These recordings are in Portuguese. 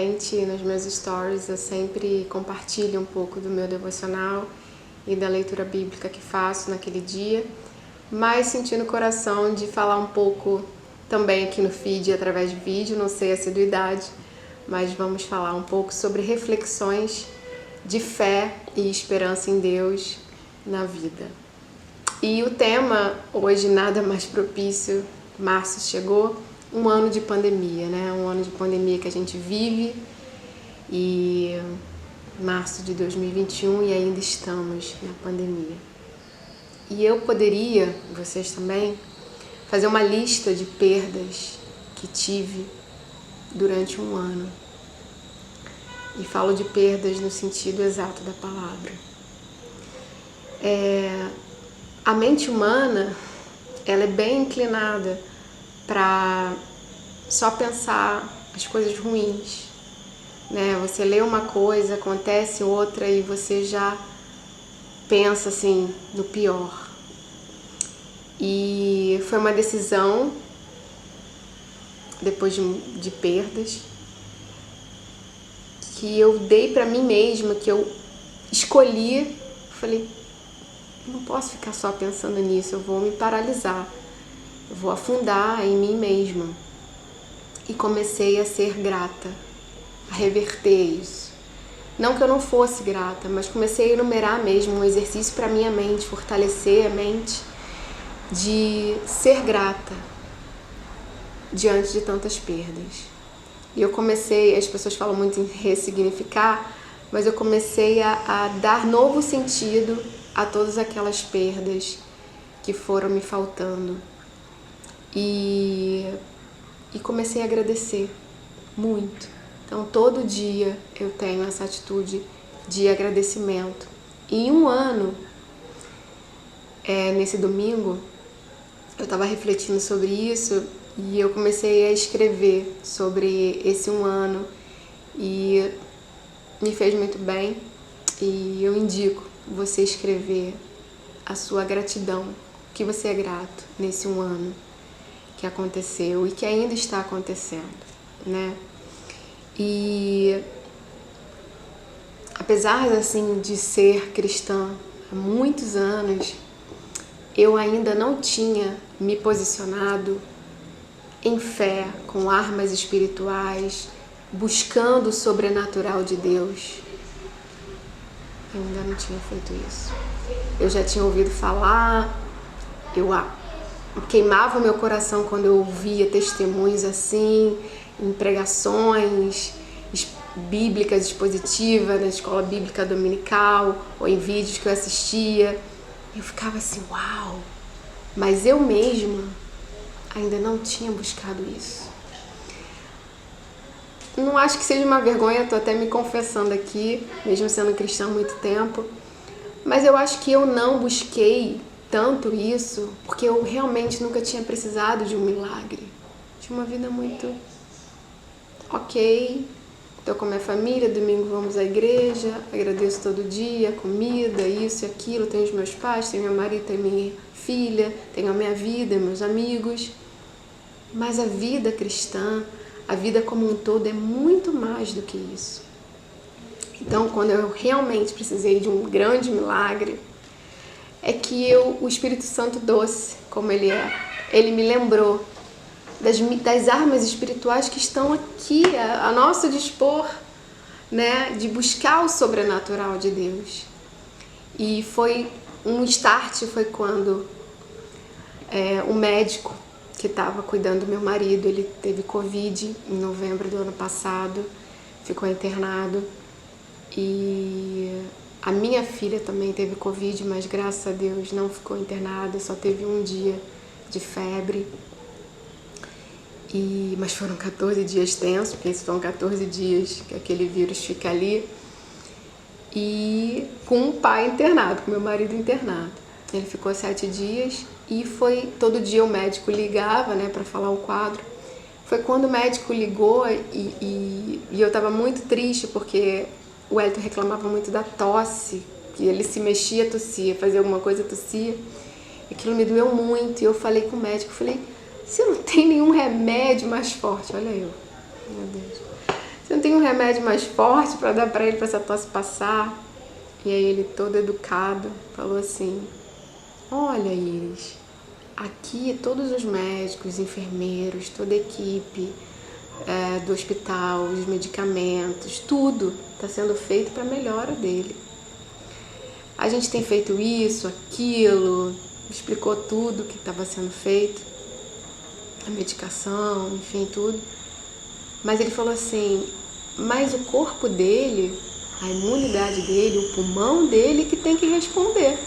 Geralmente, nos meus stories, eu sempre compartilho um pouco do meu devocional e da leitura bíblica que faço naquele dia, mas senti no coração de falar um pouco também aqui no feed, através de vídeo, não sei a assiduidade, mas vamos falar um pouco sobre reflexões de fé e esperança em Deus na vida. E o tema hoje nada mais propício, março chegou, um ano de pandemia, né? Um ano de pandemia que a gente vive e março de 2021 e ainda estamos na pandemia. E eu poderia, vocês também, fazer uma lista de perdas que tive durante um ano. E falo de perdas no sentido exato da palavra. A mente humana, ela é bem inclinada para só pensar as coisas ruins, né? Você lê uma coisa, acontece outra e você já pensa assim no pior. E foi uma decisão, depois de perdas, que eu dei para mim mesma, que eu escolhi, falei, não posso ficar só pensando nisso, eu vou me paralisar, eu vou afundar em mim mesma. E comecei a ser grata, a reverter isso. Não que eu não fosse grata, mas comecei a enumerar mesmo um exercício para minha mente, fortalecer a mente, de ser grata diante de tantas perdas. E eu comecei, as pessoas falam muito em ressignificar, mas eu comecei a dar novo sentido a todas aquelas perdas que foram me faltando. E comecei a agradecer muito. Então, todo dia eu tenho essa atitude de agradecimento. E em um ano, nesse domingo, eu estava refletindo sobre isso e eu comecei a escrever sobre esse um ano e me fez muito bem. E eu indico você escrever a sua gratidão, o que você é grato nesse um ano que aconteceu e que ainda está acontecendo, né? E apesar assim de ser cristã há muitos anos, eu ainda não tinha me posicionado em fé, com armas espirituais, buscando o sobrenatural de Deus. Eu ainda não tinha feito isso. Eu já tinha ouvido falar, queimava o meu coração quando eu ouvia testemunhos assim, em pregações bíblicas expositivas, na escola bíblica dominical, ou em vídeos que eu assistia. Eu ficava assim, uau! Mas eu mesma ainda não tinha buscado isso. Não acho que seja uma vergonha, estou até me confessando aqui, mesmo sendo cristã há muito tempo, mas eu acho que eu não busquei tanto isso porque eu realmente nunca tinha precisado de um milagre. Tinha uma vida muito ok, estou com a minha família, domingo vamos à igreja, agradeço todo dia, comida, isso e aquilo, tenho os meus pais, tenho meu marido, tenho minha filha, tenho a minha vida, meus amigos. Mas a vida cristã, a vida como um todo é muito mais do que isso. Então, quando eu realmente precisei de um grande milagre, é que o Espírito Santo doce, como ele é, ele me lembrou das armas espirituais que estão aqui a nosso dispor, né, de buscar o sobrenatural de Deus. E foi um start, foi quando o médico que estava cuidando do meu marido, ele teve Covid em novembro do ano passado, ficou internado. E a minha filha também teve Covid, mas graças a Deus não ficou internada, só teve um dia de febre. Mas foram 14 dias tensos, porque são 14 dias que aquele vírus fica ali. E com o pai internado, com meu marido internado. Ele ficou 7 dias e todo dia o médico ligava, né, para falar o quadro. Foi quando o médico ligou e eu estava muito triste, porque o Elton reclamava muito da tosse, que ele se mexia, tossia, fazia alguma coisa, tossia. Aquilo me doeu muito e eu falei com o médico, você não tem nenhum remédio mais forte, olha eu, meu Deus. Você não tem um remédio mais forte para dar para ele para essa tosse passar? E aí ele, todo educado, falou assim: olha, Iris, aqui todos os médicos, enfermeiros, toda a equipe do hospital, os medicamentos, tudo está sendo feito para a melhora dele. A gente tem feito isso, aquilo, explicou tudo que estava sendo feito, a medicação, enfim, tudo. Mas ele falou assim, mas o corpo dele, a imunidade dele, o pulmão dele que tem que responder.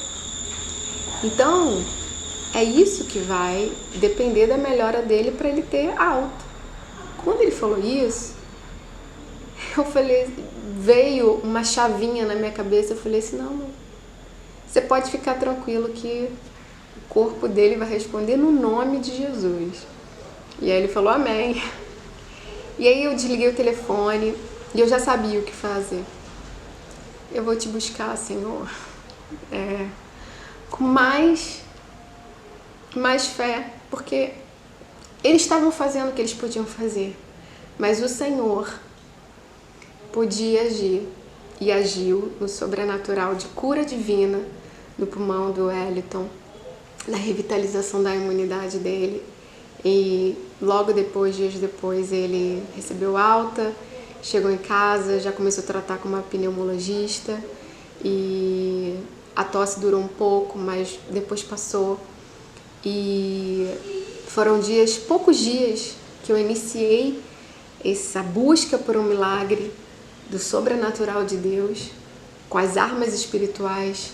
Então, é isso que vai depender da melhora dele para ele ter alta. Quando ele falou isso, eu falei, veio uma chavinha na minha cabeça, eu falei assim, não, você pode ficar tranquilo que o corpo dele vai responder no nome de Jesus. E aí ele falou, amém. E aí eu desliguei o telefone e eu já sabia o que fazer. Eu vou te buscar, Senhor, com mais fé, porque eles estavam fazendo o que eles podiam fazer, mas o Senhor podia agir e agiu no sobrenatural de cura divina no pulmão do Wellington, na revitalização da imunidade dele. E logo depois, dias depois, ele recebeu alta, chegou em casa, já começou a tratar com uma pneumologista e a tosse durou um pouco, mas depois passou. E foram poucos dias que eu iniciei essa busca por um milagre do sobrenatural de Deus, com as armas espirituais,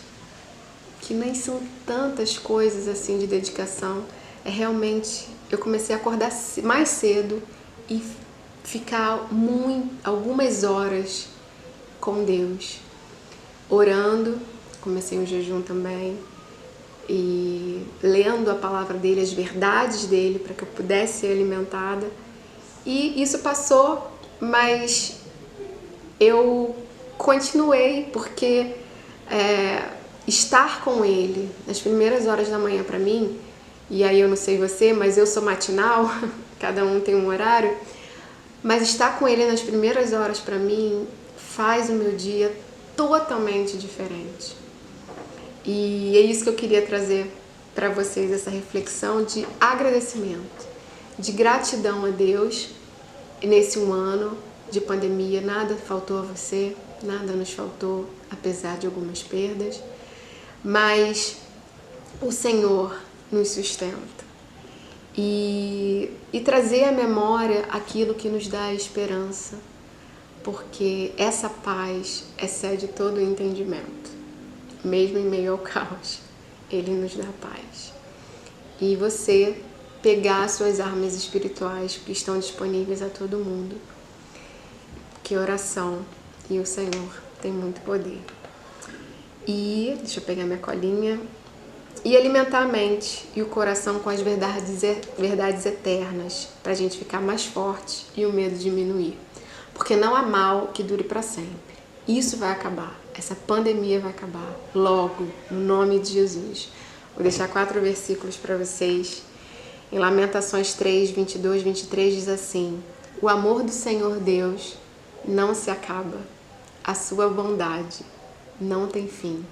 que nem são tantas coisas assim de dedicação. É realmente, eu comecei a acordar mais cedo e ficar algumas horas com Deus, orando, comecei um jejum também, e lendo a palavra dele, as verdades dele, para que eu pudesse ser alimentada. E isso passou, mas eu continuei, porque estar com ele nas primeiras horas da manhã para mim, e aí eu não sei você, mas eu sou matinal, cada um tem um horário, mas estar com ele nas primeiras horas para mim faz o meu dia totalmente diferente. E é isso que eu queria trazer para vocês, essa reflexão de agradecimento, de gratidão a Deus nesse um ano de pandemia. Nada faltou a você, nada nos faltou, apesar de algumas perdas, mas o Senhor nos sustenta. E trazer à memória aquilo que nos dá esperança, porque essa paz excede todo o entendimento. Mesmo em meio ao caos, Ele nos dá paz. E você pegar suas armas espirituais que estão disponíveis a todo mundo, que oração e o Senhor tem muito poder. E, deixa eu pegar minha colinha, e alimentar a mente e o coração com as verdades eternas, para a gente ficar mais forte e o medo diminuir. Porque não há mal que dure para sempre. Isso vai acabar. Essa pandemia vai acabar logo, no nome de Jesus. Vou deixar 4 versículos para vocês. Em Lamentações 3, 22, 23 diz assim: o amor do Senhor Deus não se acaba, a sua bondade não tem fim.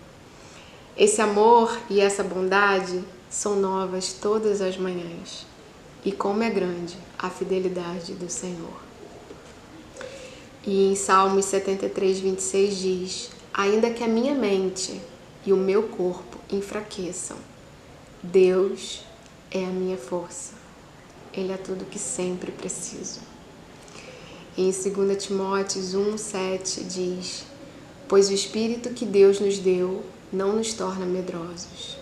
Esse amor e essa bondade são novas todas as manhãs. E como é grande a fidelidade do Senhor. E em Salmos 73, 26 diz: ainda que a minha mente e o meu corpo enfraqueçam, Deus é a minha força. Ele é tudo que sempre preciso. E em 2 Timóteo 1, 7 diz: pois o Espírito que Deus nos deu não nos torna medrosos.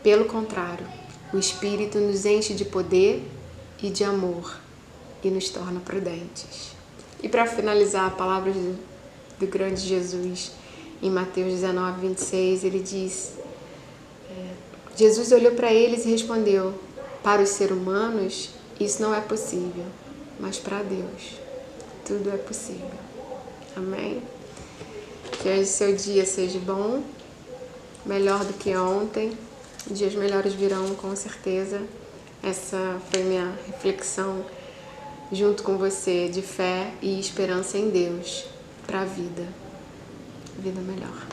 Pelo contrário, o Espírito nos enche de poder e de amor e nos torna prudentes. E para finalizar, a palavra do grande Jesus, em Mateus 19, 26, ele diz: Jesus olhou para eles e respondeu: para os seres humanos isso não é possível, mas para Deus tudo é possível. Amém? Que hoje seu dia seja bom, melhor do que ontem. Dias melhores virão, com certeza. Essa foi minha reflexão junto com você, de fé e esperança em Deus, para a vida melhor.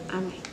Amém.